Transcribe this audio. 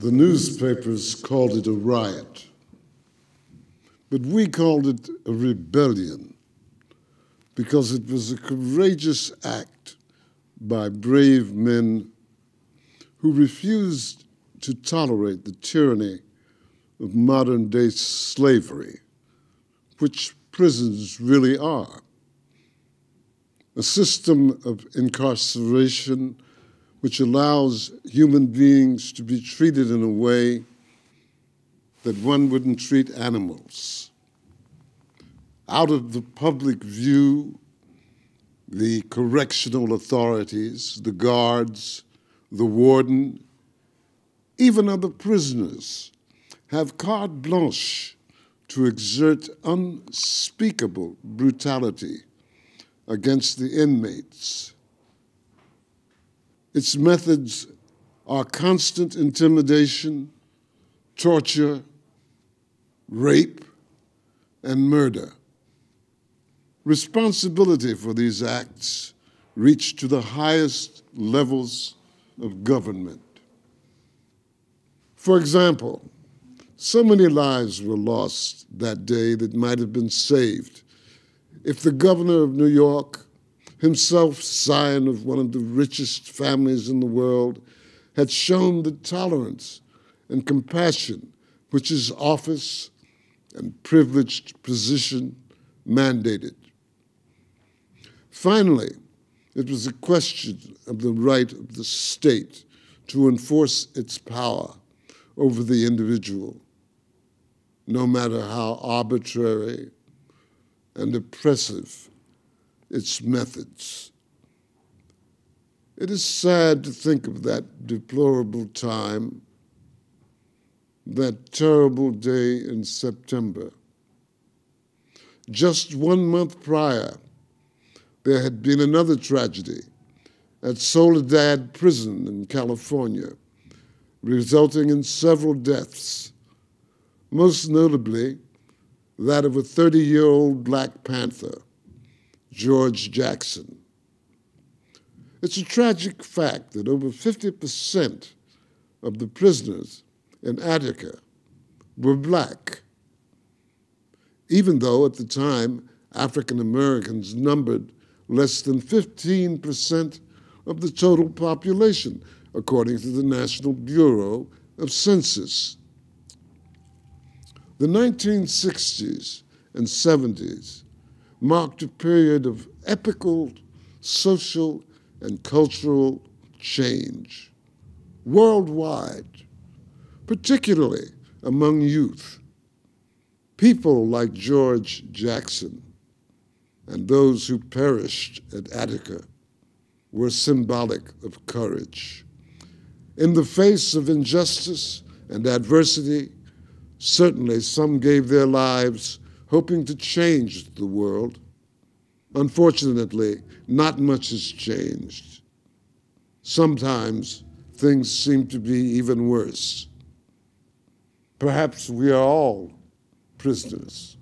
The newspapers called it a riot, but we called it a rebellion because it was a courageous act by brave men who refused to tolerate the tyranny of modern-day slavery, which prisons really are. A system of incarceration which allows human beings to be treated in a way that one wouldn't treat animals. Out of the public view, the correctional authorities, the guards, the warden, even other prisoners have carte blanche to exert unspeakable brutality against the inmates. Its methods are constant intimidation, torture, rape, and murder. Responsibility for these acts reach to the highest levels of government. For example, so many lives were lost that day that might have been saved if the governor of New York, himself scion of one of the richest families in the world, had shown the tolerance and compassion which his office and privileged position mandated. Finally, it was a question of the right of the state to enforce its power over the individual, no matter how arbitrary and oppressive its methods. It is sad to think of that deplorable time, that terrible day in September. Just 1 month prior, there had been another tragedy at Soledad Prison in California, resulting in several deaths, most notably that of a 30-year-old Black Panther, George Jackson. It's a tragic fact that over 50% of the prisoners in Attica were Black, even though at the time African Americans numbered less than 15% of the total population, according to the National Bureau of Census. The 1960s and 70s marked a period of epical social and cultural change worldwide, particularly among youth. People like George Jackson and those who perished at Attica were symbolic of courage. In the face of injustice and adversity, certainly some gave their lives hoping to change the world. Unfortunately, not much has changed. Sometimes things seem to be even worse. Perhaps we are all prisoners.